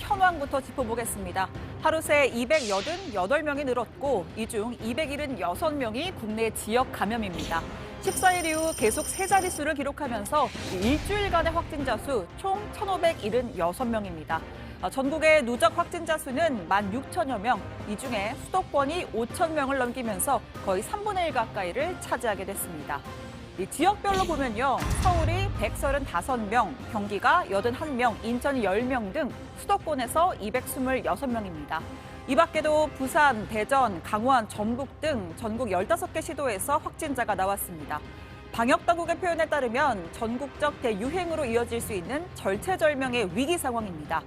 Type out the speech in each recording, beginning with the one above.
현황부터 짚어보겠습니다. 하루 새 288명이 늘었고 이 중 276명이 국내 지역 감염입니다. 14일 이후 계속 세 자릿수를 기록하면서 일주일간의 확진자 수 총 1,576명입니다. 전국의 누적 확진자 수는 16,000여 명, 이 중에 수도권이 5,000명을 넘기면서 거의 3분의 1 가까이를 차지하게 됐습니다. 이 지역별로 보면요, 서울이 135명, 경기가 81명, 인천이 10명 등 수도권에서 226명입니다. 이 밖에도 부산, 대전, 강원, 전북 등 전국 15개 시도에서 확진자가 나왔습니다. 방역당국의 표현에 따르면 전국적 대유행으로 이어질 수 있는 절체절명의 위기 상황입니다.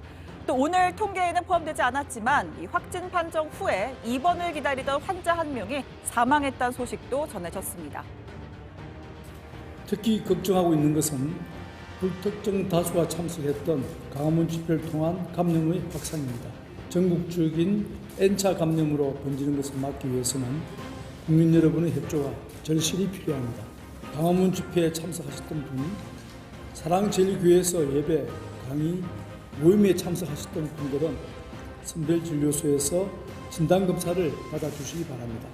또 오늘 통계에는 포함되지 않았지만 이 확진 판정 후에 입원을 기다리던 환자 1명이 사망했다는 소식도 전해졌습니다. 특히 걱정하고 있는 것은 불특정 다수가 참석했던 광화문 집회를 통한 감염의 확산입니다. 전국적인 N차 감염으로 번지는 것을 막기 위해서는 국민 여러분의 협조가 절실히 필요합니다. 광화문 집회에 참석하셨던 분, 사랑제일교회에서 예배, 강의, 모임에 참석하셨던 분들은 선별진료소에서 진단검사를 받아주시기 바랍니다.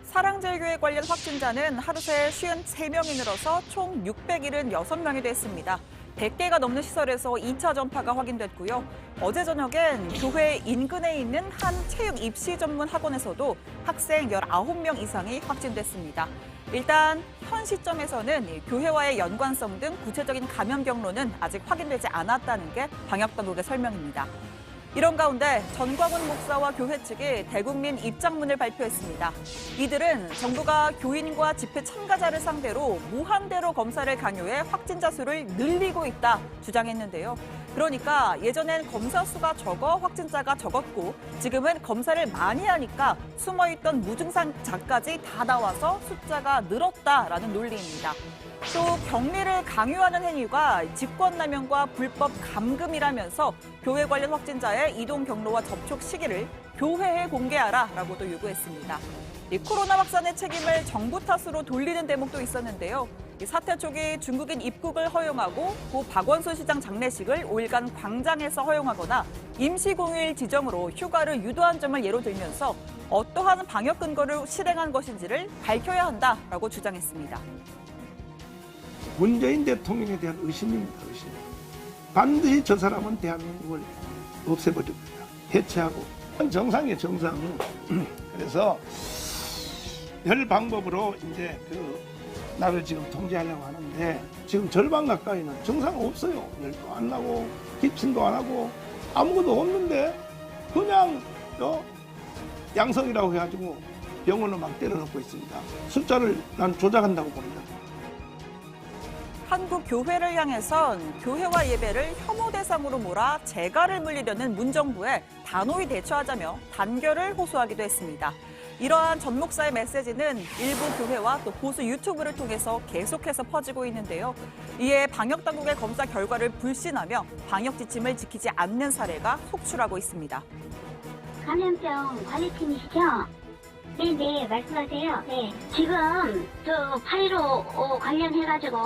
사랑제일교회 관련 확진자는 하루 새 53명이 늘어서 총 676명이 됐습니다. 100개가 넘는 시설에서 2차 전파가 확인됐고요. 어제 저녁엔 교회 인근에 있는 한 체육 입시 전문 학원에서도 학생 19명 이상이 확진됐습니다. 일단 현 시점에서는 교회와의 연관성 등 구체적인 감염 경로는 아직 확인되지 않았다는 게 방역당국의 설명입니다. 이런 가운데 전광훈 목사와 교회 측이 대국민 입장문을 발표했습니다. 이들은 정부가 교인과 집회 참가자를 상대로 무한대로 검사를 강요해 확진자 수를 늘리고 있다 주장했는데요. 그러니까 예전엔 검사 수가 적어 확진자가 적었고 지금은 검사를 많이 하니까 숨어있던 무증상자까지 다 나와서 숫자가 늘었다라는 논리입니다. 또 격리를 강요하는 행위가 직권남용과 불법 감금이라면서 교회 관련 확진자의 이동 경로와 접촉 시기를 교회에 공개하라라고도 요구했습니다. 이 코로나 확산의 책임을 정부 탓으로 돌리는 대목도 있었는데요. 이 사태 초기 중국인 입국을 허용하고 고 박원순 시장 장례식을 5일간 광장에서 허용하거나 임시공휴일 지정으로 휴가를 유도한 점을 예로 들면서 어떠한 방역 근거를 실행한 것인지를 밝혀야 한다라고 주장했습니다. 문재인 대통령에 대한 의심입니다. 의심. 반드시 저 사람은 대한민국을 없애버립니다. 해체하고. 정상이에요, 정상. 그래서 열 방법으로 이제 나를 지금 통제하려고 하는데 지금 절반 가까이는 정상 없어요. 열도 안 나고 기침도 안 하고 아무것도 없는데 그냥 양성이라고 해가지고 병원을 막 때려넣고 있습니다. 숫자를 난 조작한다고 봅니다. 한국 교회를 향해선 교회와 예배를 혐오 대상으로 몰아 재갈을 물리려는 문정부에 단호히 대처하자며 단결을 호소하기도 했습니다. 이러한 전 목사의 메시지는 일부 교회와 또 보수 유튜브를 통해서 계속해서 퍼지고 있는데요. 이에 방역당국의 검사 결과를 불신하며 방역 지침을 지키지 않는 사례가 속출하고 있습니다. 감염병 관리팀이시죠? 네, 말씀하세요. 네. 지금 8.15 관련해가지고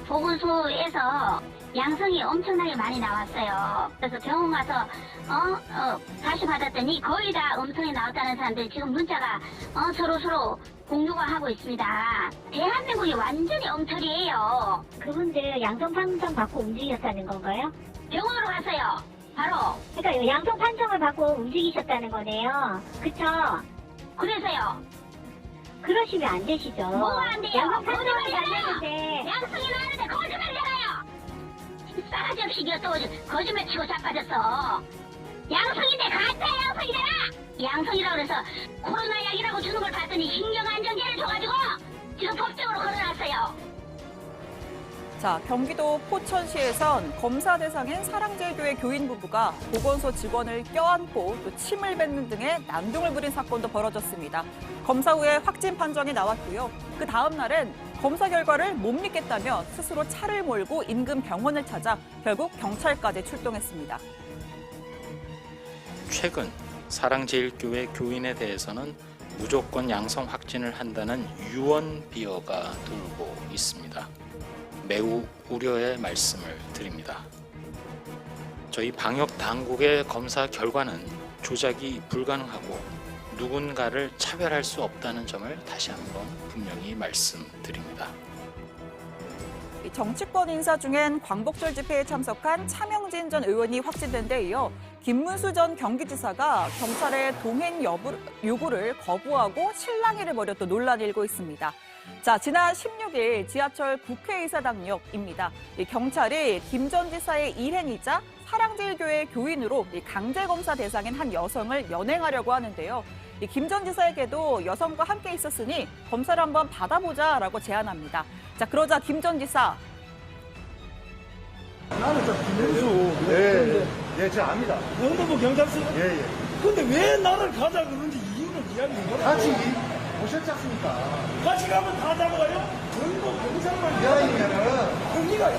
보건소에서 양성이 엄청나게 많이 나왔어요. 그래서 병원 가서 다시 받았더니 거의 다 음성이 나왔다는 사람들이 지금 문자가 서로 공유가 하고 있습니다. 대한민국이 완전히 엉터리예요. 그분들 양성 판정 받고 움직였다는 건가요? 병원으로 갔어요. 바로. 그러니까 양성 판정을 받고 움직이셨다는 거네요. 그쵸? 그래서요. 그러시면 안 되시죠. 뭐가 안 돼요? 양성 판정을 거짓말이잖아요. 받는데 양성이 나왔는데 거짓말이잖아요. 싸가지 없이 또 거짓말 치고 자빠졌어. 양성인데 가짜 양성이잖아. 양성이라고 그래서 코로나 약이라고 주는 걸 봤더니 신경안정제를 줘가지고 지금 법적으로 걸어놨어요. 자, 경기도 포천시에선 검사 대상인 사랑제일교회 교인 부부가 보건소 직원을 껴안고 또 침을 뱉는 등의 난동을 부린 사건도 벌어졌습니다. 검사 후에 확진 판정이 나왔고요. 그 다음 날엔 검사 결과를 못 믿겠다며 스스로 차를 몰고 인근 병원을 찾아 결국 경찰까지 출동했습니다. 최근 사랑제일교회 교인에 대해서는 무조건 양성 확진을 한다는 유언 비어가 돌고 있습니다. 매우 우려의 말씀을 드립니다. 저희 방역 당국의 검사 결과는 조작이 불가능하고 누군가를 차별할 수 없다는 점을 다시 한번 분명히 말씀드립니다. 이 정치권 인사 중엔 광복절 집회에 참석한 차명진 전 의원이 확진된 데 이어 김문수 전 경기지사가 경찰의 동행 요구를 거부하고 실랑이를 벌였던 논란이 일고 있습니다. 자, 지난 16일 지하철 국회의사당역입니다. 이 경찰이 김 전 지사의 일행이자 사랑제일교회 교인으로 강제검사 대상인 한 여성을 연행하려고 하는데요. 김 전 지사에게도 여성과 함께 있었으니 검사를 한번 받아보자라고 제안합니다. 자, 그러자 김 전 지사. 나는 저 김문수. 예, 제가 압니다. 영도부 경찰서. 예, 예. 근데 왜 나를 가자 그러는지 이유를 이야기해 보라. 같이 오셨지 않습니까? 같이 가면 다 잡아가요? 영도 경찰만 이왕이면은 거기가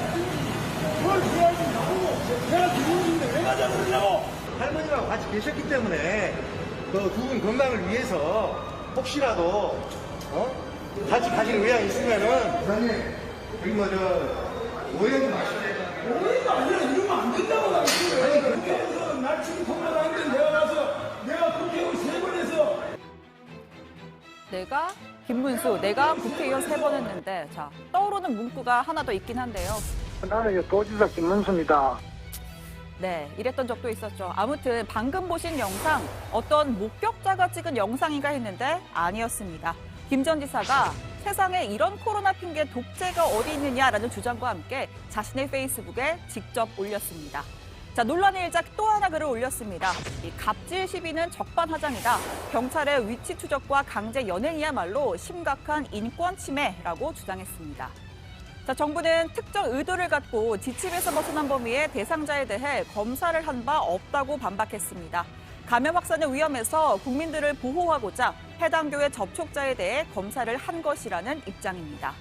뭘 이야기 나오고 내가 김문수인데 왜 가자 그러냐고. 할머니하고 같이 계셨기 때문에 그 두 분 건강을 위해서 혹시라도 같이 가실 의향이 있으면은 부장님 여기 오해하지 마시고. 오해가 아니라 이러면 안 된다고 나 그래. 국회에서 날 지금 통과하는데 내가 가서 내가 국회의원 3번 해서 내가 국회의원 3번 했는데, 자, 떠오르는 문구가 하나 더 있긴 한데요. 나는 도지사 김문수입니다. 네, 이랬던 적도 있었죠. 아무튼 방금 보신 영상 어떤 목격자가 찍은 영상인가 했는데 아니었습니다. 김 전 지사가 세상에 이런 코로나 핑계 독재가 어디 있느냐라는 주장과 함께 자신의 페이스북에 직접 올렸습니다. 자, 논란의 일작 또 하나 글을 올렸습니다. 이 갑질 시비는 적반하장이다. 경찰의 위치 추적과 강제 연행이야말로 심각한 인권 침해라고 주장했습니다. 자, 정부는 특정 의도를 갖고 지침에서 벗어난 범위의 대상자에 대해 검사를 한 바 없다고 반박했습니다. 감염 확산의 위험에서 국민들을 보호하고자 해당 교회 접촉자에 대해 검사를 한 것이라는 입장입니다.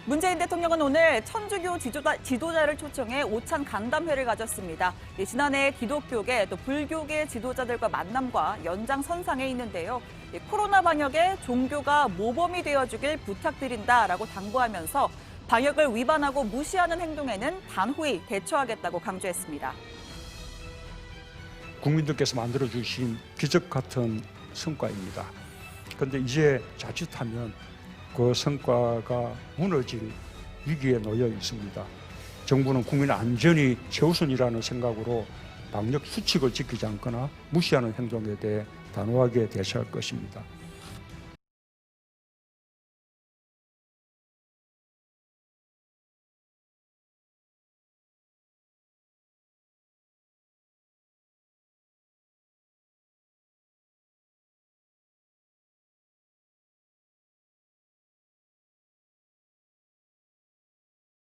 문재인 대통령은 오늘 천주교 지도자를 초청해 오찬 간담회를 가졌습니다. 지난해 기독교계 또 불교계 지도자들과 만남과 연장선상에 있는데요. 코로나 방역에 종교가 모범이 되어주길 부탁드린다라고 당부하면서 방역을 위반하고 무시하는 행동에는 단호히 대처하겠다고 강조했습니다. 국민들께서 만들어주신 기적 같은 성과입니다. 그런데 이제 자칫하면 그 성과가 무너질 위기에 놓여 있습니다. 정부는 국민 안전이 최우선이라는 생각으로 방역 수칙을 지키지 않거나 무시하는 행동에 대해 단호하게 대처할 것입니다.